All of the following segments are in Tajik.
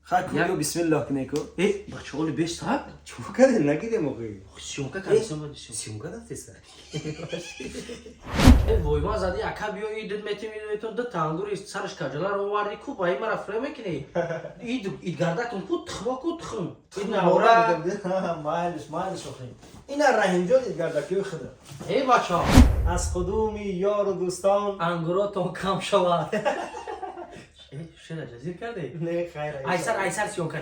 خاکو بسم الله کنی کو. بچه‌ها بیست تا. چون کردی نگیده موقعی. سیونکا کاریسم بود. سیونکا دستیست. وای ما زدی اکابیو ایدت میتون دو تانگور است سرش کجلا رو وردی کو پای مرا فرم کنی. اید گردا کن کو تخوا کو تخم. این نورا مایلش آخرین. این رحیم جان اید گردا کیو خدا. ای بچه‌ها از خدومی یار و دوستان انگوراتون کم شود. چرا جزیر کرده؟ نه خیر. ایسر سیونکا.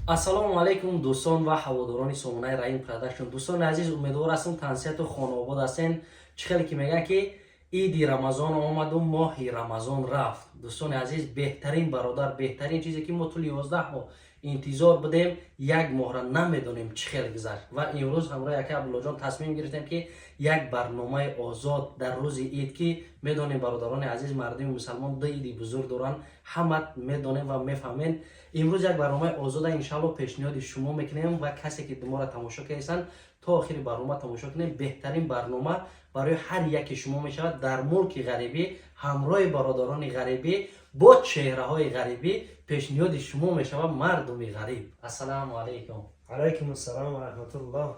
السلام علیکم دوستان و هواداران سامانه رحیم پروداکشن. دوستان عزیز امیدوار هستم تنسیت و خانواده هستین. چخیلی که میگه که عید رمضان آمد و ماه رمضان رفت. دوستان عزیز بهترین برادر بهترین چیزی که ما تو 11 ماه انتظار بدیم یک ماه را نمیدونیم چخیل گذشت و امروز همراه یک عبدالله جان تصمیم گرفتیم که یک برنامه آزاد در روز عید که میدونیم برادران عزیز مردم مسلمان دو عید بزرگ دارن همه میدونیم و میفهمین. امروز یک برنامه آزاد انشالله پیشنهاد شما میکنیم و کسی که ما را تماشا کردن تا آخر برنامه تماشا کنیم. بهترین برنامه برای هر یک شما میشود در ملک غریبی همراه برادران غریبی با چهره های غریبی پیشنهاد شما میشود مردم غریب. السلام علیکم. علیکم السلام و رحمت الله.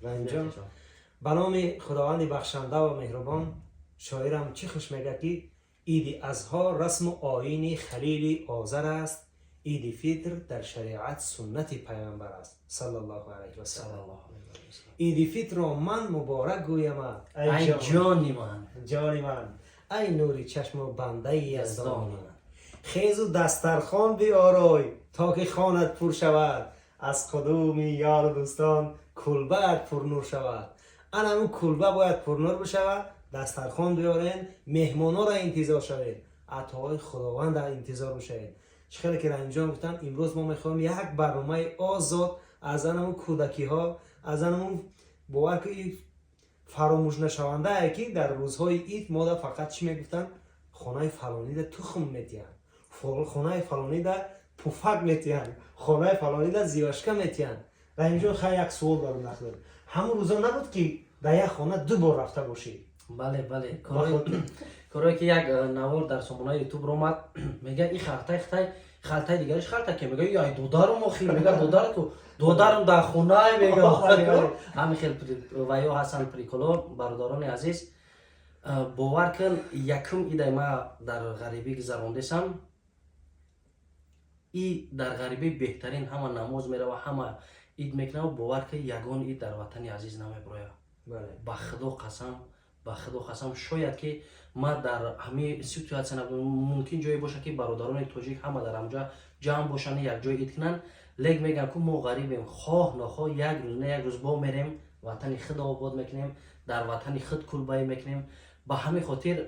رحیم جان به نام خداوند بخشنده و مهربان. شاعرم چی خوش میگه که عید اضحی رسم و آیین خلیل آذر است، عید فطر در شریعت سنت پیامبر است صلی الله علیه و سلم. عید فطر را من مبارک گویم ای جانی من، جانی من، ای نوری چشم و بنده یزدان من. خیز و دسترخوان بیارای تا که خانت پر شود، از قدوم یار دوستان کلبه‌ات پر نور شود. اون کلبه باید پر نور بشود. دسترخوان بیارین، مهمانا را انتظار شوید، عطاهای خداوند را انتظار بشوید. خیلی که رحیم جان گفتن امروز ما میخوایم یک برنامه آزاد از انمون کودکی ها، از انمون باور که فراموش نشونده که در روزهای عید ما فقط چی میگفتن؟ خانه فلانی ده تخم میتین، خانه فلانی ده پفک میتین، خانه فلانی ده زیاشکه میتین. رحیم جان خیلی یک سوال دارم نخدم. همون روزا نبود که در یک خانه دو بار رفته باشی؟ بله کاری که یک نوار در سامانه یوتیوب رو اومد میگه این خالتای دیگرش خالتا که میگه یا دودارم مخی میگه دودارم در خونه میگه همین خیلی ویو حسن پریکولو. برادران عزیز باور کن یکم ایده ما در غریبی گذراندم. ای در غریبی بهترین همه نماز میره و همه عید میکنه و باور کن یگان عید در وطن عزیز نمیبروه. با خدا قسم شاید که ما در همه سیتویاسیون ممکن جایی باشه که برادران تاجیک همه در همجا جمع باشن یک جای عید کنن، لیک میگن که ما غریبیم خواه نخواه یک روز نه یک روز با میریم وطن خود آباد میکنیم، در وطن خود کلبه میکنیم. با همین خاطر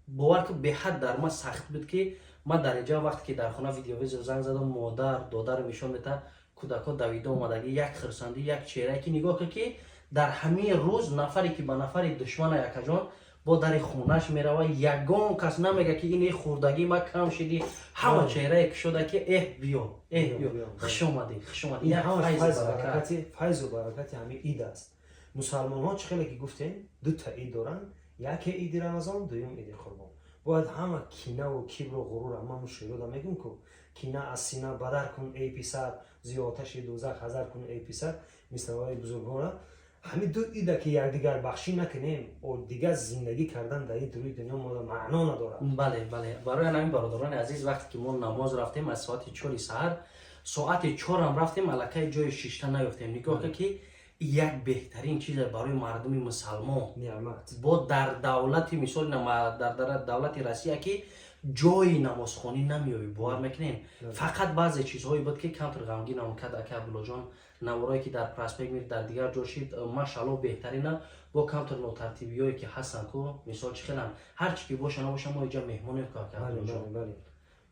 باور که به حد در ما سخت بود که ما در اینجا وقتی که در خانه ویدیو زنگ زدم مادر دادر میشون میته کودکا دویده اومدگی یک خرسندی یک چهره که نگاه که در همه روز نفری که به نفر دشمن یکجان با در خونش میره و یگان کس نمیگه که این خوردگی ما کم شدی، همه چهره که شده که بیا خوش اومدی. این همه فیض و برکت همین عید است. مسلمان ها چخیلی که گفتین دو تا عید دارن، یک عید رمضان دوم عید قربان. باید همه کینه و کبر و غرور اما شیرو میگم که کینه از سینه بدر کن ای پسر، زیاتش دوزخ حذر کن ای پسر. مثل وای بزرگان همین دو ایده که یکدیگر بخشی نکنیم و دیگه زندگی کردن در این روی دنیا ما معنا نداره. بله برای همین برادران عزیز وقتی که ما نماز رفتیم از ساعت 4 سحر ساعت 4 هم رفتیم الکی جای 6 تا نیافتیم. نگاه که یک بهترین چیز برای مردم مسلمان نعمت با در دولت مثال در دولت روسیه که جای نمازخوانی نمیوی باور میکنین. فقط بعضی چیزهایی بود که کمتر غمگین هم کرد اکه عبدالله جان نوارایی که در پرسپیک میره در دیگر جا شید ماشاءالله بهترینه با کمتر نوترتیبیایی که هستن کو مثال چی خیلی هر چی که باشه نباشه ما اینجا مهمونی کار کردیم.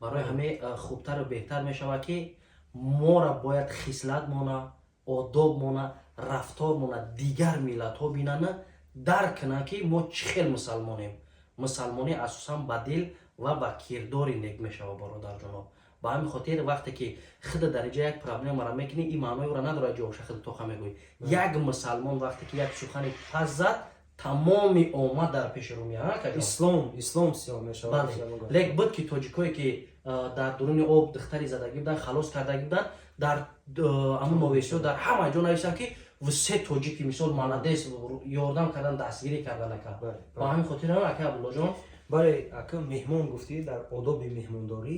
برای همه خوبتر و بهتر میشود که ما را باید خصلت مونه آداب مونه رفتار مونه دیگر ملت ها بینن درک کنن که ما چخیل مسلمانی اساسا با دل و با کرداری نیک میشود برادر جناب. با همین خاطر وقتی که خود در اینجا یک پرابلم را میکنی این معنی را نداره جوش خود تو میگوی یک مسلمان وقتی که یک سخن پس زد тамоми омад дар пеши рӯ меояд ислом сиёҳ мешавад. лек буд ки тоҷикое ки дар дуруни об духтари задагӣ будан халос кардагӣ будан дар амн новисиё дар ҳама ҷо нависанд ки се тоҷики мисол маладес ёрдам кардан дастгирӣ кардан ака ба ҳамин хотир ака Абдуллоҷон. бале ака меҳмон гуфтӣ дар одоби меҳмондорӣ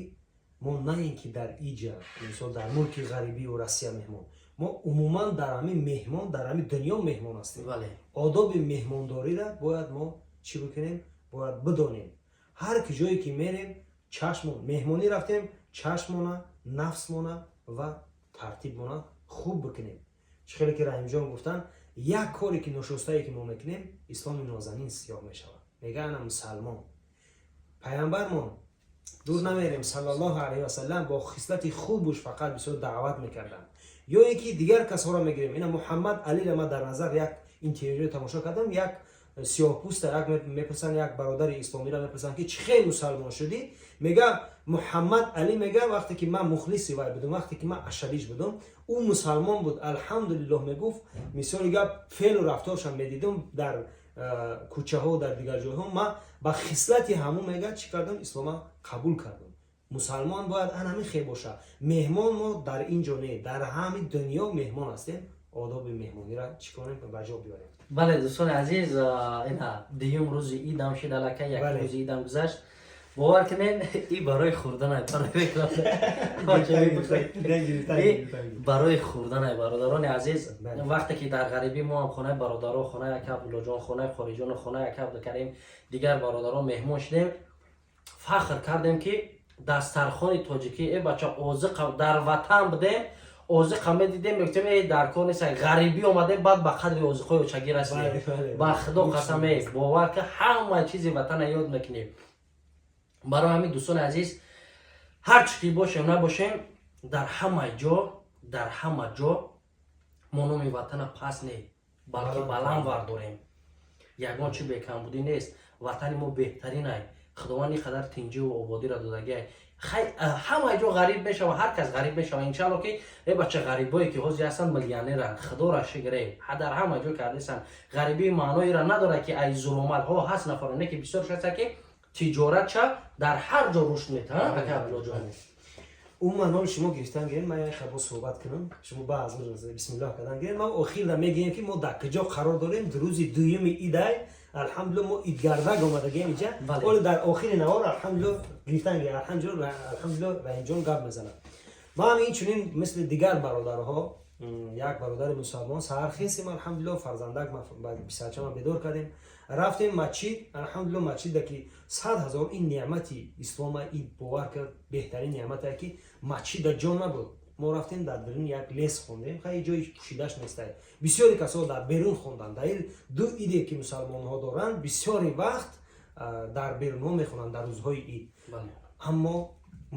мо на ин ки дар иҷа мисол дар мулки ғарибию Россия меҳмон, мо умуман дар ҳамин меҳмон дар ҳамин дунё меҳмон ҳастем. одоби меҳмондориро бояд мо чӣ бикунем, бояд бидонем. ҳар ҷое ки мерем чашмон меҳмонӣ рафтем, чашмона нафсмона ва тартибмона хуб бикунем. чӣ хеле ки раҳимҷон гуфтанд, як коре ки ношустае ки мо мекунем исломи нозанин сиёҳ мешавад. мега ана мусалмон пайғамбармон дур намерем саллаллоҳу алайҳи васаллам бо хислати хубуш фақат бисёр даъват мекарданд. ё ин ки дигар касҳоро мегирем. ина муҳаммад алиро ман дар назар як интервю тамошо кардам, як сиёҳпӯста як мепурсанд, як бародари исломиро мепурсанд ки чӣ хел мусалмон шудӣ? мега муҳаммад али мега вақте ки ман мухлиси вай будам, вақте ки ман ашадиш будам, ӯ мусалмон буд, алҳамдулиллоҳ мегуфт. мисоли гап феълу рафторшам медидам дар кӯчаҳо дар дигар ҷойҳо, ман ба хислати ҳамон мега чӣ кардам, ислома қабул кардам. мусалмон бояд анҳамин хел боша. меҳмон мо дар ин ҷо не, дар ҳамин дунё меҳмон ҳастем. одоби меҳмониро чӣ конем ба ҷо биёрем. бале дӯстони азиз, ина дуюм рӯзи идам шид, аллакай як рӯзи идам гузашт. бовар кунед ин барои хӯрдан ай барои хӯрдан ай бародарони азиз. вақте ки дар ғарибӣ мо ҳам хонаи бародаро, хонаи ака Абдуллоҷон, хонаи хориҷону хонаи ака Абдукарим дигар бародарон меҳмон шудем. фахр кардем ки дастархони тоҷикӣ бача озиқа дар ватан будем, озиқа медидем, мегуфтем дар кор нест, ғарибӣ омадем баъд ба қадри озиқҳои очагӣ расидем. ба худо қасам бовар ки ҳама чизи ватана ёд мекунем. барои ҳамин дӯстони азиз, ҳар чӣ ки бошем набошем, дар ҳама ҷо мо номи ватана паст не, балки баланд вардорем. ягон чӣ бекамбудӣ нест. ватани мо беҳтарин ай. худованд ин қадар тинҷиву ободиро додаги ай. ҳама ҷо ғариб мешава, ҳар кас ғариб мешава. иншалло ки бача ғарибое ки ҳозир ҳастанд миллионеранд, худоро шукр дар ҳама ҷо кардесанд. ғарибии маъноиро надорад ки ай зулуматҳо ҳаст нафароне ки бисёр шаста ки тиҷоратша дар ҳар ҷо рушд метавонад. ака Абдуллоҷон умуман ҳоли шумо гирифтан гирем, ман як хабо суҳбат кунам, шумо баъз бисмиллаҳ кардан гирем. ман охирда мегӯем ки мо дар куҷо қарор дорем. рӯзи дуюми идай алҳамдулиллоҳ мо идгардаг омадагем иҷа. оли дар охири навор алҳамдулиллоҳ гирифтан гирем. алҳамдулиллоҳ раҳимҷон гап мезанад. ман ҳам инчунин мисли дигар бародарҳо, як бародари мусалмон саҳар хестем, алҳамдулиллоҳ фарзандак писарчамон бедор кардем, рафтем масҷид. алҳамдулиллоҳ масҷида ки 100,000 ин неъмати ислома ин бовар кард, беҳтарин неъмате ки масҷида ҷо набуд. мо рафтем дар берун як лес хондем, хай ҷои пӯшидаш нестай. бисёри касо дар берун хонданд. дар ду иде ки мусалмонҳо доранд, бисёри вақт дар берунҳо мехонанд дар рӯзҳои ид. аммо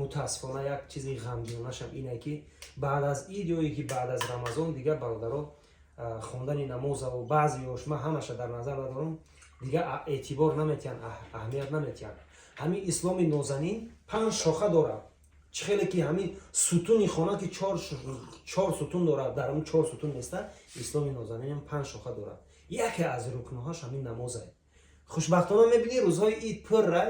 мутаассифона як чизи ғамгинонашам ине ки баъд аз ид ё ки баъд аз рамазон дигар бародаро хондани намозаву баъзеёш ман ҳамаша дар назар надорам, дигар эътибор наметиҳанд, аҳамият наметиҳанд. ҳамин исломи нозанин 5 шоха дорад. чӣ хеле ки ҳамин сутуни хона ки 4 сутун дорад, дар ҳамин 4 сутун неста, исломи нозанинам 5 шоха дорад. яке аз рукнҳош ҳамин намоз аст. хушбахтона мебинӣ рӯзҳои ид пурра,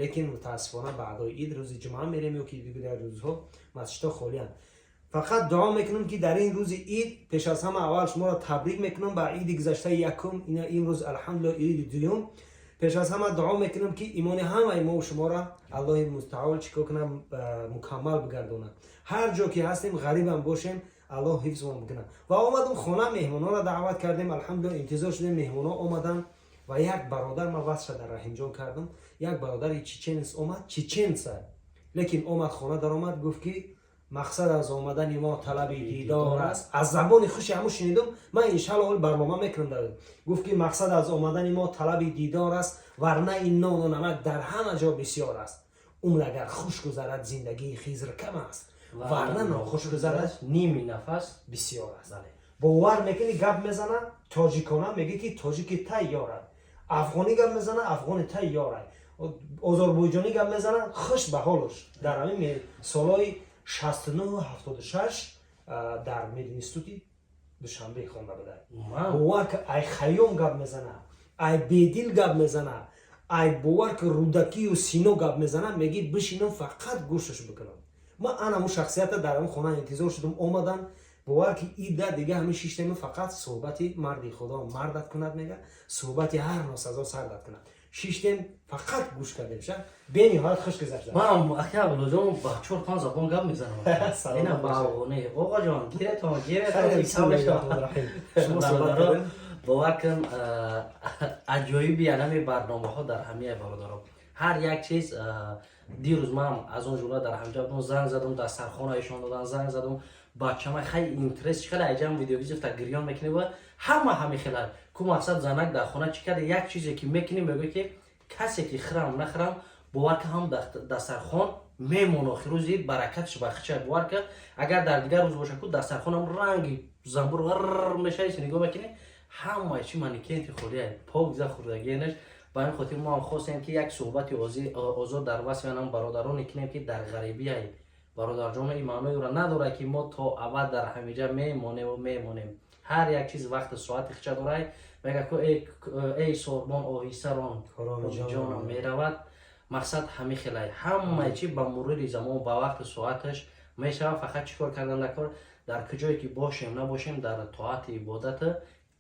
лекин мутаассифона баъдои ид рӯзи ҷумъа мерем ё ки дигар рӯзҳо масҷидҳо холиянд. фақат дуо мекунам ки дар ин рӯзи ид пеш аз ҳама аввал шуморо табрик мекунам ба иди гузаштаи якум, имрӯз алҳамдулиллоҳ иди дуюм. пеш аз ҳама дуо мекунам ки имони ҳамаи мо шуморо аллоҳи мутаол чикор кунад, мукаммал бигардонад. ҳар ҷо ки ҳастем ғарибам бошем, аллоҳ ҳифзмон бикунад. ва омадам хона, меҳмононро даъват кардем, алҳамдулиллоҳ интизор шудем, меҳмонҳо омаданд. ва як бародар, ман васфша дар раҳимҷон кардам, як бародари чеченец омад, чеченца, лекин омад хона даромад, гуфт ки мақсад аз омадани мо талаби дидор аст. аз забони хуши ҳамун шинидам, ман иншаллоҳ барнома мекунам дар. гуфт ки мақсад аз омадани мо талаби дидор аст, варна ин нону намак дар ҳама ҷо бисёр аст. умр агар хуш гузарад, зиндагии хизр кам аст, варна нохуш гузарад, ними нафас бисёр аст. бовар мекунӣ, гап мезана тоҷикона, меги ки тоҷики тайёрад, афғонӣ гап мезана, афғони тайёрад, озорбойҷонӣ гап мезана, хуш ба ҳолуш. дар ҳамин солҳои 69-76 дар мединститути душанбе хонда буд. бовар ки ай хаём гап мезана, ай бедил гап мезана, ай бовар ки рӯдакию сино гап мезана, меги бишинам фақат гӯшаш бикунам. Ман анаму шахсията дар ам хона интизор шудам омадан, бовар ки ида дига ҳамин шиштами фақат суҳбати марди худо мардат кунад мега, суҳбати ҳар носазо сардат кунад. Шиштем фақат гӯш кардем ша. Бениҳоят хуш гузашта. Мам ака Абдуллоҷон ба 4-5 забон гап мезанам. Ина баъвоне. Оғоҷон, гиретон, Шумо суҳбат кардем? бовар кун аҷоиби анами барномаҳо дар ҳамияи бародарон. Ҳар як чиз дирӯз ман аз он ҷумла дар ҳамҷа будам, занг задам, дастархонаишон додам, занг задам, бачама хеле интерес хеле аҷам видео гирифта гирён мекунем ва ҳама хеле ку мақсад занак дар хона чӣ карда як чизе ки мекунем мегӯй ки касе ки хирам нахирам бовар ки ҳам дастархон мемон охир рӯзи баракатш ба хича бовар ки агар дар дигар рӯз боша ку дастархонам ранги замбур мешавӣ чи нигоҳ мекунӣ ҳамаи чи маникенти холия пок за хӯрдагиенаш. ба ин хотир мо ҳам хостем ки як суҳбати озод дар васфи анам бародароне кунем ки дар ғарибияи бародарҷон ин маънои ӯро надорад ки мо то абад дар ҳамиҷа мемонем. Ҳар як чиз вақти соати хича дорад. мега ку эй сорбон оҳиста рон ҷонам меравад. мақсад ҳамин хелай ҳамаи чи ба мурури замон ба вақти соаташ мешавад. фақат чӣ кор кардан накор дар куҷое ки бошем набошем дар тоати ибодата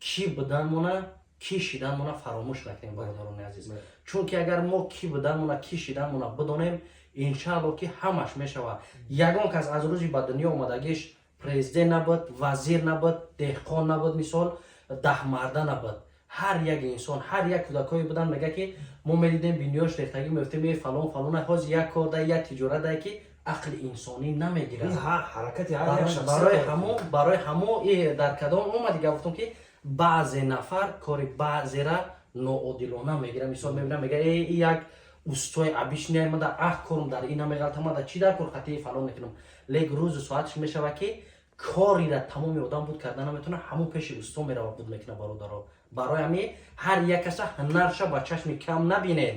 ки буданмона ки шиданмона фаромӯш накунем бародарони азиз. чунки агар мо ки буданмона ки шиданмона бидонем иншаалло ки ҳамаш мешавад. ягон кас аз рӯзи ба дунё омадагиш президент набуд, вазир набуд, деҳқон набуд, мисол даҳмарда набуд. ҳар як инсон, ҳар як кӯдакҳое буданд мега ки мо медидем бинёш рехтагӣ мефтем фалон фалона ҳоз як кор дай як тиҷорат дай ки ақли инсонӣ намегирад. ҳаракати ҳар як шахсият барои ҳамо дар кадом омади гуфтам ки баъзе нафар кори баъзера ноодилона мегирад. мисол мебинам мега як устои обичный мада аҳ корм дар ина меғалтамада чи дар кор хатии фалон мекунам. лек рӯзу соатш мешавад ки корида тамоми одам буд карда наметавона ҳамон пеши усто мерава буд мекуна бародаро. барои ҳамин ҳар як каса ҳунарша ба чашми кам набинем.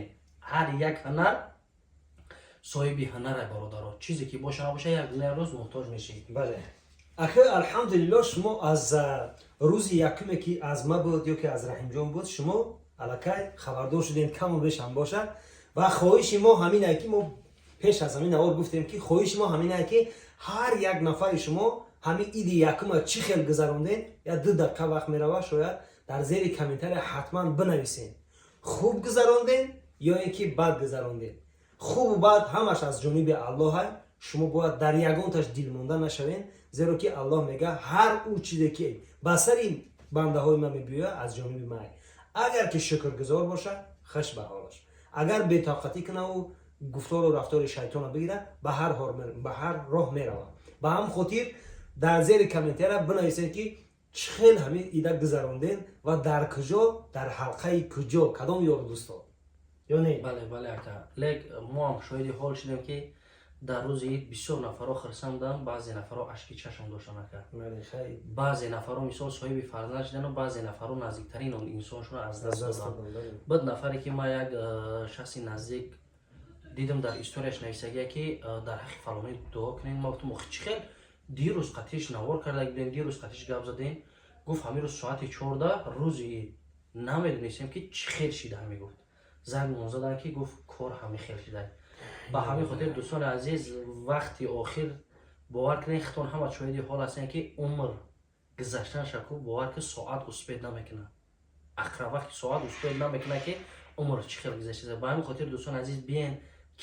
ҳар як ҳунар соҳиби ҳунара бародаро. чизе ки боша набоша як дуня рӯз муҳтоҷ мешӣ. бале ака алҳамдулиллоҳ шумо аз рӯзи якуме ки аз ма буд ё ки аз раҳимҷон буд шумо аллакай хабардор шудем каму бешам боша ва хоҳиши мо ҳамин ай ки мо пеш аз ҳамин аввал гуфтем ки хоҳиши мо ҳамин ай ки ҳар як нафари шумо ҳамин иди якума чӣ хел гузаронден я 2 дақиқа вақт мерава шояд дар зери комментария ҳатман бинависен. хуб гузаронден ё ин ки бад гузаронден. хубу бад ҳамаш аз ҷониби аллоҳ. шумо бояд дар ягонташ дилмонда нашавен, зеро ки аллоҳ мега ҳар ӯ чизе ки ба сари бандаҳои ман мебиёяд аз ҷониби ман. агар ки шукргузор боша хуш ба ҳолаш, агар бетоқатӣ кунаву гуфтору рафтори шайтона бигира ба ҳар роҳ мерава. ба ҳам хотир дар зери комментария бинависед ки чӣ хел ҳамин ида гузаронден ва дар куҷо дар ҳалқаи куҷо кадом ёру дӯсто ё не? бале ака лек мо ҳам шоҳиди ҳол шудем ки дар рӯзи ид бисёр нафаро хирсам буданд, баъзе нафаро ашки чашм доштанд ака. баъзе нафаро мисол соҳиби фарзанд шуданду баъзе нафаро наздиктарин инсоншонро аз даст доданд. бад нафаре ки ман як шахси наздик дидам дар историяш нависагия ки дар ҳаққи фалони дуо кунем. ма гуфтам охи чӣ хел дирӯз қатиш навор карда будем, дирӯз қатиш гап задем. гуфт ҳамин рӯз соати 14 рӯзи ид намедонистем ки чӣ хел шида. мегуфт зангмон задан ки гуфт кор ҳамин хел шида. ба ҳамин хотир дӯстони азиз вақти охир бовар кунед хитон ҳама шоҳиди ҳол ҳастем ки умр гузаштан шаку бовар ки соат успед намекунад. ақра вақти соат успед намекунад ки умр чӣ хел гузашта. ба ҳамин хотир дӯстони азиз биен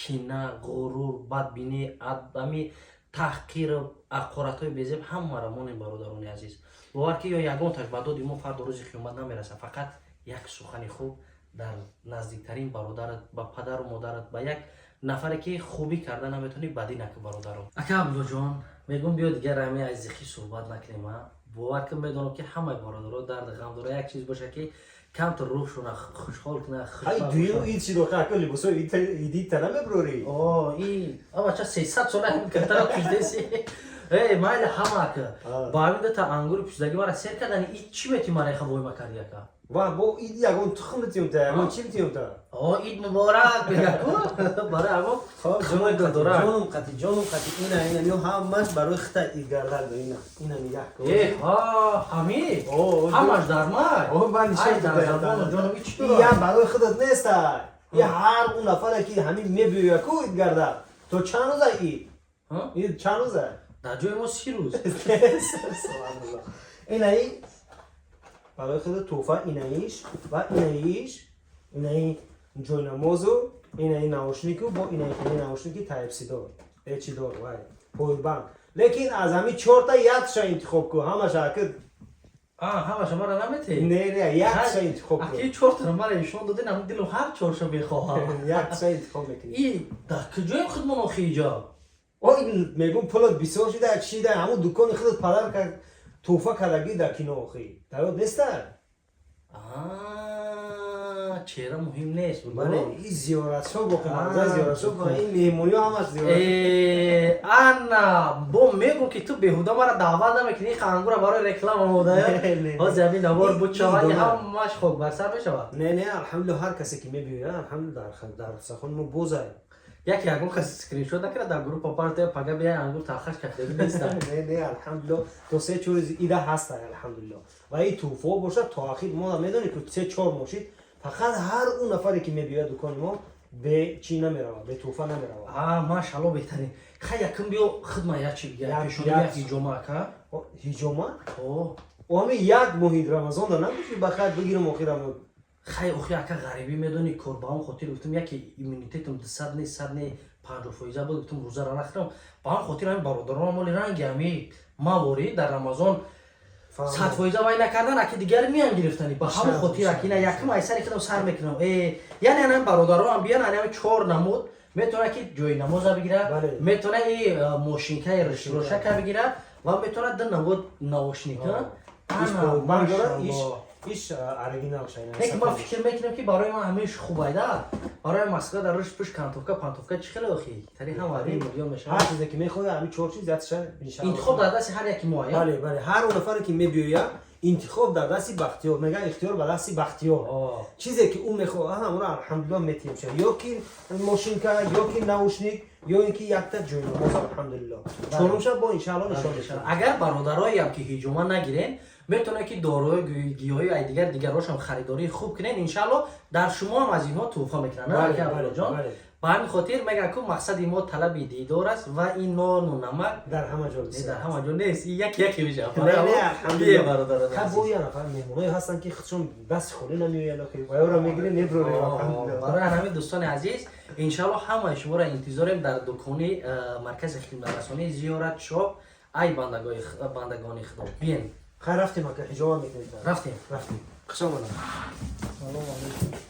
кина, ғурур, бадбинӣ, адами таҳқир, ақоратҳои безеб ҳамаро монем бародарони азиз. бовар ки ё ягонташ ба доди мо фарду рӯзи қиёмат намерасад. фақат як сухани хуб дар наздиктарин бародарат, ба падару модарат, ба як нафаре ки хубӣ карда наметавонӣ бадӣ накӣ бародаро. ака Абдуллоҷон мегӯям биё дигар ҳамин аз зихӣ суҳбат накунем. бовар ки медонам ки ҳамаи бародаро дарди ғам дора. як чиз боша ки камтар рӯҳшона хушҳол кунад. ай дуюм ид чӣ доқа ака либосои идита намебурорӣ? ин бача 300 сола катара пӯшдаси майли ҳама ака. ба ҳамин дота ангури пӯшдагӣ мара сер кардани ин чӣ мети мареха войма карди ака? و با این یگان تخم بتیم تا یگان چی بتیم تا عید مبارک بگو برای اما خمه دادورا جانم قطی اینا میو همش برای خطا ایدگردر اینا میگه حمید همش در مای من ای در زبان جانم چی تو یا برای خودت نیست یا هر اون نفر که همین میبیه کو ایدگردر تو چند روزه این چند روزه در جای ما 30 روز اینایی برای خود توفه ایناییش و ایناییش اینایی جوی نمازو اینایی نوشنیکو با اینایی نوشنیکی تایپ سی دار ایچی دار وای پویبان لیکن از همین 4 تا یادش انتخاب کو همش اکد همش ما را نمیتی نه یادش انتخاب کو اکی 4 تا ما را ایشون دادین هم دلو هر 4 شو بخوام یادش انتخاب میکنی ای در کجای خودمون خیجا این میگم پولت بسیار شده چی ده همون دکان خودت پدر کرد توفه کردگی در کینو خی دایود نیست چرا مهم نیست بله این زیارت شو بکنم زیارت شو با این مهمونی همش زیارت انا بو میگم که تو بهودا مرا دعوت نمیکنی خانگورا برای رکلام آماده ها زمین نوار بود شواد همش خوب بر سر بشود نه الحمدلله هر کسی که میبینه الحمدلله در سخن ما بوزه یکی اگه کسی اسکرین شات نکرد در گروه پارت پگا بیا انگور تاخش کرده نیست نه الحمدلله تو سه چور ایده هست الحمدلله و این توفو باشه تا آخر ما میدونی که سه چهار ماشید فقط هر اون نفری که میبیاد دکان ما به چی نمیره به توفه نمیره ماشاءالله بهترین خیلی یکم بیو خدمت یا چی بگه پیشون یک هیجوما که هیجوما و همه یک محید رمضان دارم نمیشه بخیر بگیرم آخرم خیلی اخی اکا غریبی میدونی کربام خاطر گفتم یکی ایمونیتیتم 100 نه 50% بود گفتم روزه را نخورم با هم خاطر همین برادران مال رنگ همی مواری در رمضان 100% وای نکردن اکی دیگر میان گرفتنی با همون خاطر اکی نه یکم ایسری کردم سر میکنم یعنی انا برادران هم بیان انا 4 نمود میتونه که جوی نماز بگیره میتونه این ماشینکای روشک بگیره و میتونه در نمود نوشنیکا ایش اورگینال شاینه یک ما فکر میکنم که برای ما همیش خوبه ده برای مسکا در روش پشت کانتوفکا پانتوفکا چی خیلی اخی تری هم واری میلیون میشه هر چیزی که میخواد همین 4 چیز زیادش ان شاء الله انتخاب در دست هر یکی ما بله هر اون نفری که میبیویا انتخاب در دست بختیار میگه اختیار به دست بختیار چیزی که اون میخواد همون الحمدلله میتیم شه یا که ماشین کا یا که نوشنیک یا اینکه یک تا جوی نماز الحمدلله چون شب با ان شاء الله نشون میشه اگر برادرایی هم که هیجوما نگیرین میتونه که داروی گیاهی و دیگراش هم خریداری خوب کنین ان شاء الله در شما هم از اینها توفه میکنن نه که ابوالله جان به همین خاطر میگم که مقصد ما طلب دیدار است و این نان و نمک در همه جا نیست در همه جا نیست یکی میشه نه الحمدلله برادر خب یا نفر مهمونای هستن که خودشون بس خونه نمیویان که و رو میگیره نبره الحمدلله برای همین دوستان عزیز ان شاء الله همه شما را انتظاریم در دکان مرکز خدمت رسانی زیارت شاپ ای بندگان خدا بیاین خیر رفتیم که حجاب میکنید رفتیم خوش آمدید سلام علیکم